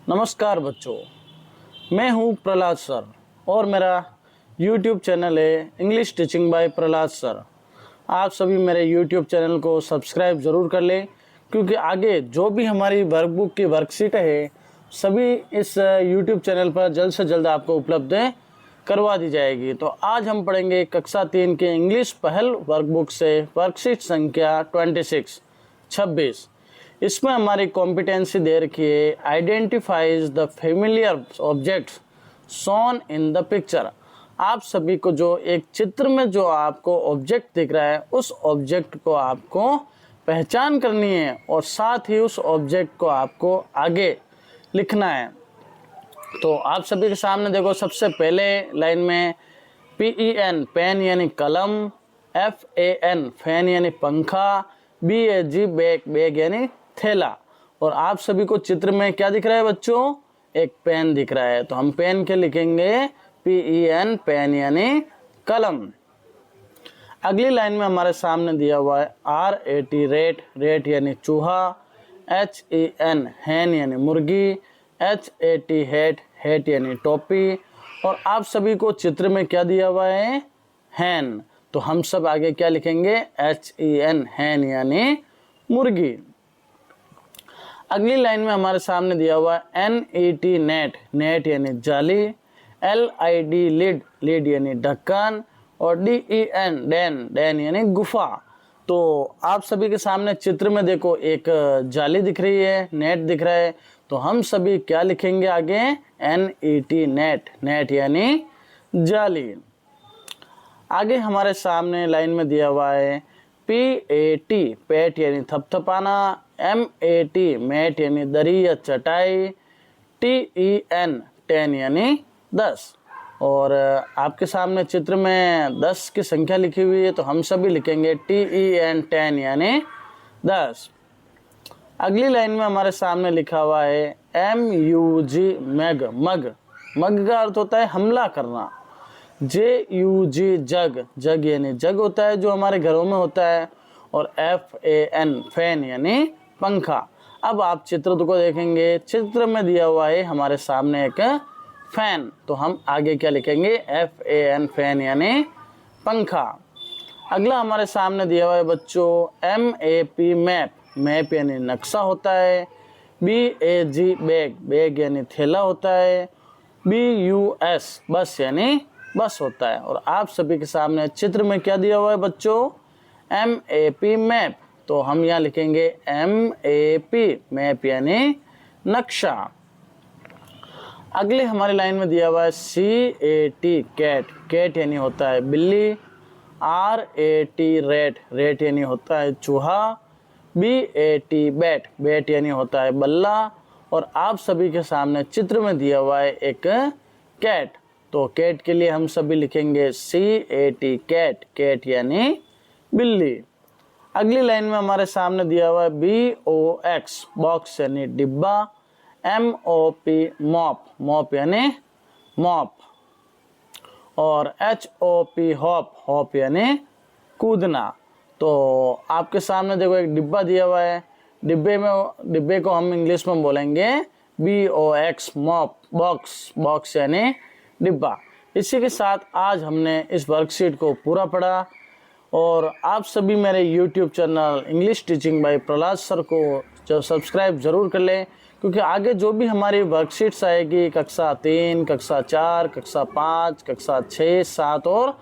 नमस्कार बच्चों, मैं हूं प्रहलाद सर और मेरा YouTube चैनल है English teaching bye Prahlad sir. आप सभी मेरे YouTube चैनल को सब्सक्राइब ज़रूर कर लें, क्योंकि आगे जो भी हमारी वर्कबुक की वर्कशीट है सभी इस YouTube चैनल पर जल्द से जल्द आपको उपलब्ध करवा दी जाएगी। तो आज हम पढ़ेंगे कक्षा 3 के इंग्लिश पहल वर्कबुक से वर्कशीट संख्या 26। इसमें हमारी कॉम्पिटेंसी दे रखी है, identifies the familiar objects shown in the picture. आप सभी को जो एक चित्र में जो आपको ऑब्जेक्ट दिख रहा है उस ऑब्जेक्ट को आपको पहचान करनी है और साथ ही उस ऑब्जेक्ट को आपको आगे लिखना है। तो आप सभी के सामने देखो, सबसे पहले लाइन में PEN पेन यानी कलम, FAN फैन यानी पंखा, BAG बैग बैग यानी थैला। और आप सभी को चित्र में क्या दिख रहा है बच्चों? एक पेन दिख रहा है, तो हम पेन के लिखेंगे PEN पेन यानी कलम। अगली लाइन में हमारे सामने दिया हुआ है RAT रेट, रेट यानी चूहा, HEN हैन यानी मुर्गी, HAT हैट, हैट यानी टोपी। और आप सभी को चित्र में क्या दिया हुआ है? हैन, तो हम सब आगे क्या लिखेंगे? HEN हैन यानी मुर्गी। अगली लाइन में हमारे सामने दिया हुआ है NET नेट, नेट यानी जाली, LID लिड, लिड यानी ढक्कन, और DEN डैन, डैन यानी गुफा। तो आप सभी के सामने चित्र में देखो एक जाली दिख रही है, नेट दिख रहा है, तो हम सभी क्या लिखेंगे आगे? NET नेट, नेट यानी जाली। आगे हमारे सामने लाइन में दिया हुआ है PAT पैट यानी थपथपाना, MAT मैट यानी दरी या चटाई, TEN टेन यानी 10। और आपके सामने चित्र में 10 की संख्या लिखी हुई है, तो हम सभी लिखेंगे TEN 10 यानी 10। अगली लाइन में हमारे सामने लिखा हुआ है MUG मैग, मग, मग का अर्थ होता है हमला करना, JUG जग, जग यानी जग होता है जो हमारे घरों में होता है, और FAN फैन यानी पंखा। अब आप चित्र को देखेंगे, चित्र में दिया हुआ है हमारे सामने एक फैन, तो हम आगे क्या लिखेंगे? FAN फैन यानी पंखा। अगला हमारे सामने दिया हुआ है बच्चों MAP मैप, मैप यानी नक्शा होता है, BAG बैग, बैग यानी थैला होता है, BUS बस यानी बस होता है। और आप सभी के सामने चित्र में क्या दिया हुआ है बच्चों? MAP मैप, तो हम यहाँ लिखेंगे MAP मैप यानी नक्शा। अगले हमारी लाइन में दिया हुआ है CAT कैट, कैट यानी होता है बिल्ली, RAT रेट, रेट यानी होता है चूहा, BAT बैट, बैट यानी होता है बल्ला। और आप सभी के सामने चित्र में दिया हुआ है एक कैट, तो कैट के लिए हम सभी लिखेंगे CAT कैट, कैट यानी बिल्ली। अगली लाइन में हमारे सामने दिया हुआ है BOX बॉक्स यानी डिब्बा, MOP मॉप, मॉप यानी मॉप, और HOP हॉप, हॉप यानी कूदना। तो आपके सामने देखो एक डिब्बा दिया हुआ है, डिब्बे को हम इंग्लिश में बोलेंगे BOX मॉप, बॉक्स, बॉक्स यानी डिब्बा। इसी के साथ आज हमने इस वर्कशीट को पूरा पढ़ा, और आप सभी मेरे YouTube channel English teaching bye Prahlad sir को जो सब्सक्राइब ज़रूर कर लें, क्योंकि आगे जो भी हमारी वर्कशीट्स आएगी कक्षा 3, कक्षा 4, कक्षा 5, कक्षा 6, 7 और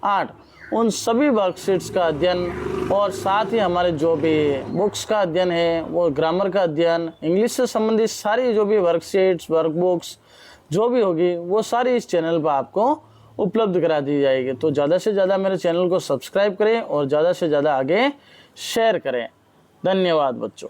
8, उन सभी वर्कशीट्स का अध्ययन और साथ ही हमारे जो भी बुक्स का अध्ययन है, वो ग्रामर का अध्ययन, इंग्लिश से संबंधित सारी जो भी वर्कशीट्स, वर्कबुक्स जो भी होगी वो सारी इस चैनल पर आपको उपलब्ध करा दी जाएगी। तो ज़्यादा से ज़्यादा मेरे चैनल को सब्सक्राइब करें और ज़्यादा से ज़्यादा आगे शेयर करें। धन्यवाद बच्चों।